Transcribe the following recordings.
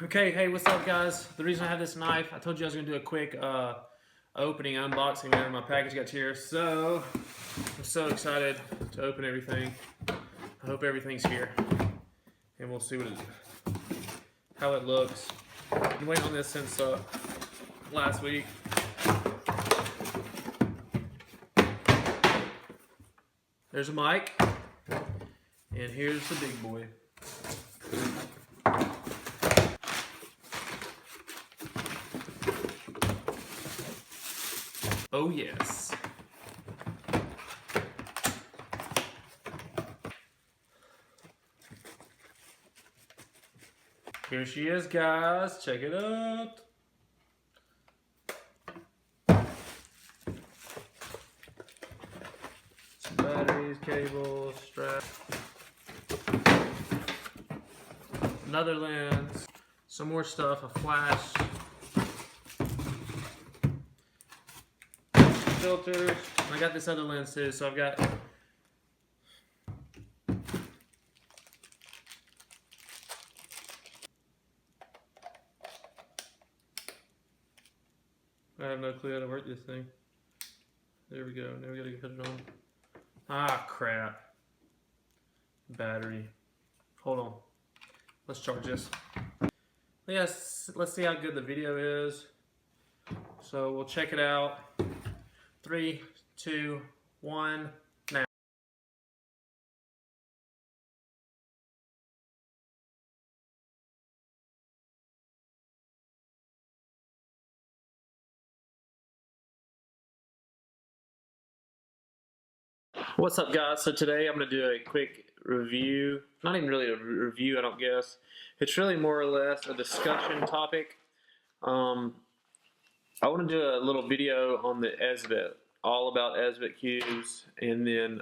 Okay, hey, what's up, guys? The reason I have this knife, I told you I was going to do a quick opening, unboxing whenever my package got here. So, I'm so excited to open everything. I hope everything's here. And we'll see how it looks. I've been waiting on this since last week. There's a mic. And here's the big boy. Oh yes. Here she is, guys. Check it out. Some batteries, cables, strap. Another lens. Some more stuff, a flash. Filters. I got this other lens too, so I've got I have no clue how to work this thing. There we go. Now we gotta put it on. Ah, crap. Battery. Hold on. Let's charge this. Yes, let's see how good the video is. So we'll check it out. 3, 2, 1, now. What's up, guys? So today I'm going to do a quick review. Not even really a review, I don't guess. It's really more or less a discussion topic. I want to do a little video on the Ezbit, all about Ezbit cubes, and then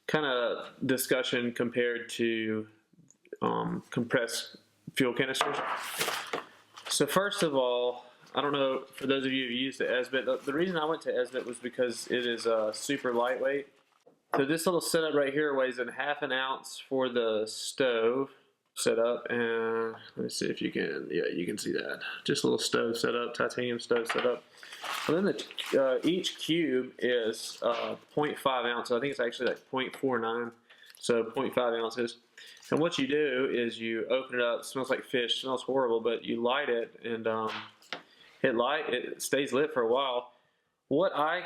kind of discussion compared to compressed fuel canisters. So first of all, I don't know, for those of you who used the Ezbit, the reason I went to Ezbit was because it is super lightweight. So this little setup right here weighs in ½ an ounce for the stove setup, and let me see if you can, yeah, you can see that. Just a little stove setup, titanium stove setup. And then each cube is 0.5 ounces. I think it's actually like 0.49, so 0.5 ounces. And what you do is you open it up. It smells like fish. It smells horrible, but you light it and hit light. It stays lit for a while. What I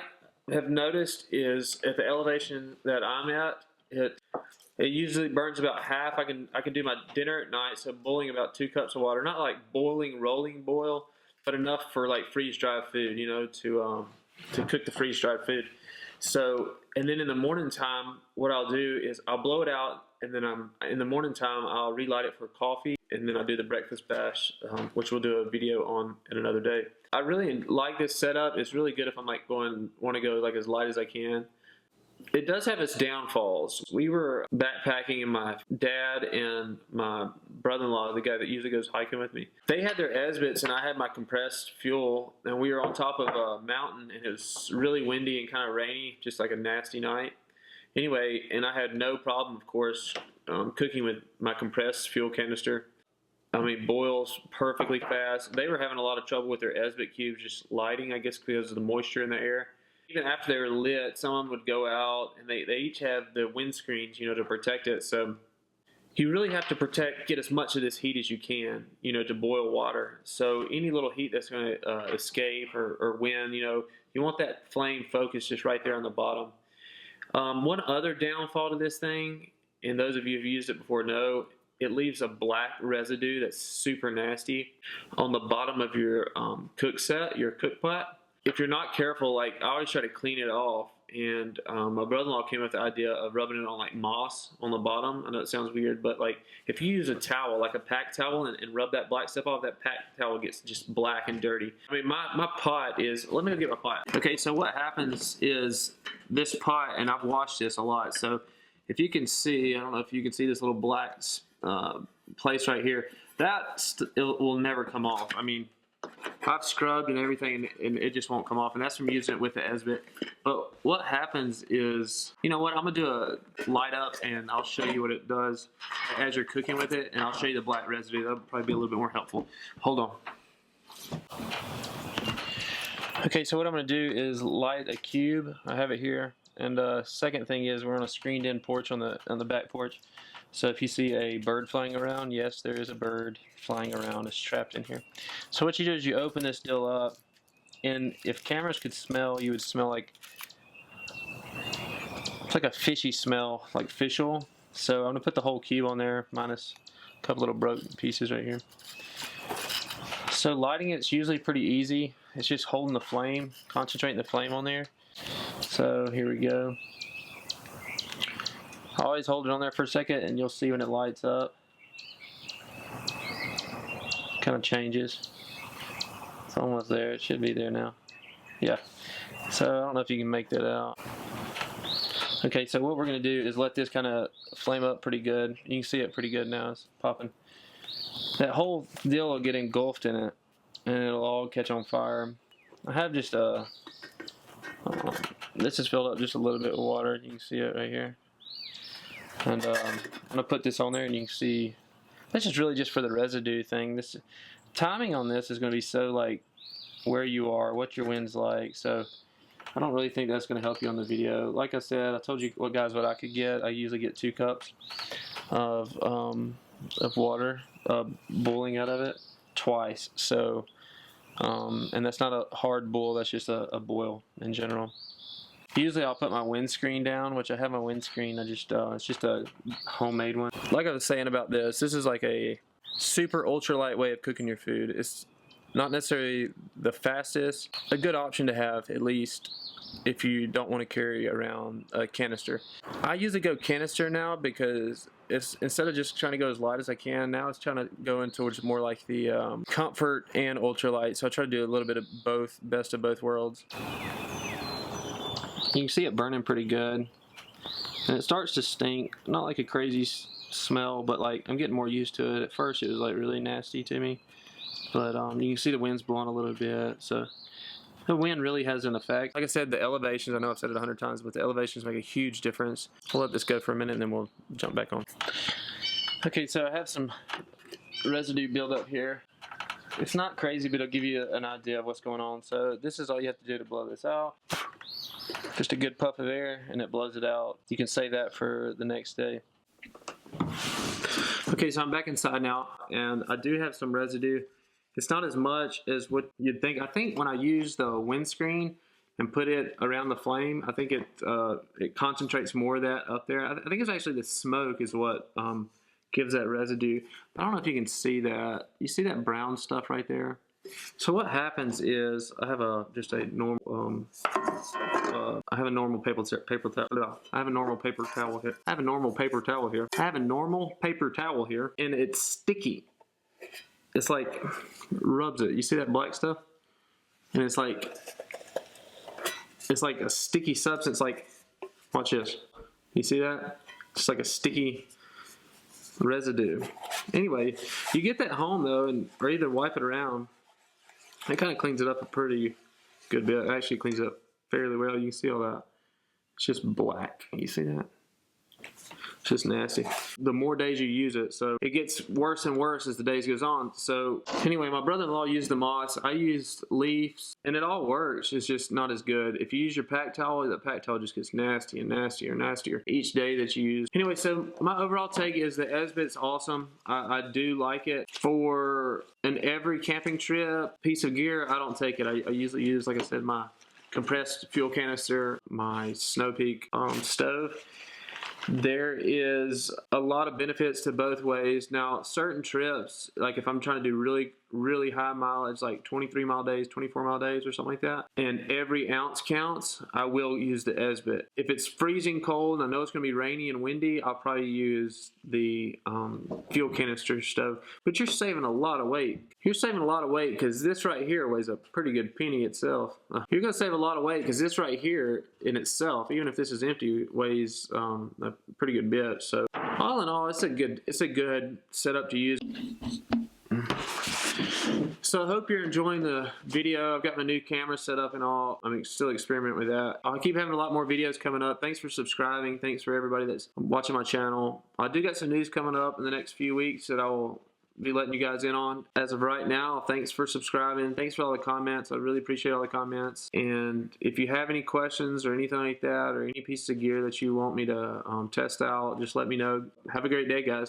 have noticed is at the elevation that I'm at, it usually burns about half. I can do my dinner at night, so boiling about 2 cups of water. Not like boiling, rolling boil, but enough for like freeze-dried food, you know, to cook the freeze-dried food. So, and then in the morning time, what I'll do is I'll blow it out, and then in the morning time I'll relight it for coffee, and then I'll do the breakfast bash, which we'll do a video on in another day. I really like this setup. It's really good if I'm like want to go like as light as I can. It does have its downfalls. We were backpacking, and my dad and my brother-in-law, the guy that usually goes hiking with me, they had their Ezbits and I had my compressed fuel, and we were on top of a mountain, and it was really windy and kind of rainy, just like a nasty night. Anyway, and I had no problem, of course, cooking with my compressed fuel canister. I mean, boils perfectly fast. They were having a lot of trouble with their Ezbit cubes just lighting, I guess because of the moisture in the air. Even after they were lit, some of them would go out, and they each have the windscreens, you know, to protect it. So you really have to get as much of this heat as you can, you know, to boil water. So any little heat that's going to escape or wind, you know, you want that flame focused just right there on the bottom. One other downfall to this thing, and those of you who've used it before know, it leaves a black residue that's super nasty on the bottom of your cook set, your cook pot. If you're not careful, like I always try to clean it off, and my brother-in-law came up with the idea of rubbing it on like moss on the bottom. I know it sounds weird, but like if you use a towel, like a pack towel, and rub that black stuff off, that pack towel gets just black and dirty. I mean, my pot is, let me go get my pot. Okay, so what happens is this pot, and I've washed this a lot, so if you can see, I don't know if you can see this little black place right here, it will never come off. I mean, I've scrubbed and everything, and it just won't come off, and that's from using it with the Ezbit. But what happens is, you know what, I'm gonna do a light up, and I'll show you what it does as you're cooking with it, and I'll show you the black residue. That'll probably be a little bit more helpful. Hold on. Okay, so what I'm gonna do is light a cube. I have it here, and second thing is we're on a screened-in porch on the back porch. So if you see a bird flying around, yes, there is a bird flying around. It's trapped in here. So what you do is you open this deal up, and if cameras could smell, you would smell like, it's like a fishy smell, like fish oil. So I'm gonna put the whole cube on there, minus a couple little broken pieces right here. So lighting it's usually pretty easy. It's just holding the flame, concentrating the flame on there. So here we go. I always hold it on there for a second, and you'll see when it lights up. Kind of changes. It's almost there. It should be there now. Yeah. So I don't know if you can make that out. Okay, so what we're going to do is let this kind of flame up pretty good. You can see it pretty good now. It's popping. That whole deal will get engulfed in it, and it'll all catch on fire. I have just this is filled up just a little bit with water. You can see it right here. And I'm gonna put this on there, and you can see that's just really just for the residue thing. This timing on this is gonna be so like where you are, what your wind's like. So I don't really think that's gonna help you on the video. Like I said, I told you what I could get. I usually get 2 cups of water boiling out of it twice. So and that's not a hard boil. That's just a boil in general. Usually I'll put my windscreen down, which I have my windscreen. It's just a homemade one. Like I was saying about this is like a super ultralight way of cooking your food. It's not necessarily the fastest. A good option to have, at least if you don't want to carry around a canister. I usually go canister now because it's instead of just trying to go as light as I can, now it's trying to go in towards more like the comfort and ultralight. So I try to do a little bit of both, best of both worlds. You can see it burning pretty good, and it starts to stink. Not like a crazy smell, but like I'm getting more used to it. At first it was like really nasty to me, but you can see the wind's blowing a little bit, so the wind really has an effect. Like I said, the elevations, I know I've said it 100 times, but the elevations make a huge difference. We'll let this go for a minute and then we'll jump back on. Okay, so I have some residue build up here. It's not crazy, but it'll give you an idea of what's going on. So this is all you have to do to blow this out. Just a good puff of air, and it blows it out. You can save that for the next day. Okay, so I'm back inside now, and I do have some residue. It's not as much as what you'd think. I think when I use the windscreen and put it around the flame, I think it concentrates more of that up there. I think it's actually the smoke is what gives that residue. But I don't know if you can see that. You see that brown stuff right there? So what happens is I have just a normal I have a normal paper towel. I have a normal paper towel here. I have a normal paper towel here. I have a normal paper towel here, and it's sticky. It's like rubs it. You see that black stuff? And it's like a sticky substance. Like, watch this. You see that? It's like a sticky residue. Anyway, you get that home though, or either wipe it around. It kind of cleans it up a pretty good bit. It actually cleans it up fairly well. You can see all that. It's just black. You see that? It's just nasty. The more days you use it, so it gets worse and worse as the days goes on. So anyway, my brother-in-law used the moss. I used leaves, and it all works. It's just not as good. If you use your pack towel, that pack towel just gets nasty and nastier and nastier each day that you use. Anyway, so my overall take is the Ezbit's awesome. I do like it. For an every camping trip piece of gear, I don't take it. I usually use, like I said, my compressed fuel canister, my Snow Peak stove. There is a lot of benefits to both ways. Now, certain trips, like if I'm trying to do really high mileage, like 23 mile days, 24 mile days or something like that, and every ounce counts, I will use the Ezbit. If it's freezing cold, I know it's going to be rainy and windy, I'll probably use the fuel canister stove. But you're saving a lot of weight. You're saving a lot of weight because this right here weighs a pretty good penny itself. You're going to save a lot of weight because this right here in itself, even if this is empty, weighs a pretty good bit. So all in all, it's a good setup to use. So I hope you're enjoying the video. I've got my new camera set up and all. I'm still experimenting with that. I'll keep having a lot more videos coming up. Thanks for subscribing. Thanks for everybody that's watching my channel. I do got some news coming up in the next few weeks that I will be letting you guys in on. As of right now, thanks for subscribing. Thanks for all the comments. I really appreciate all the comments. And if you have any questions or anything like that, or any pieces of gear that you want me to test out, just let me know. Have a great day, guys.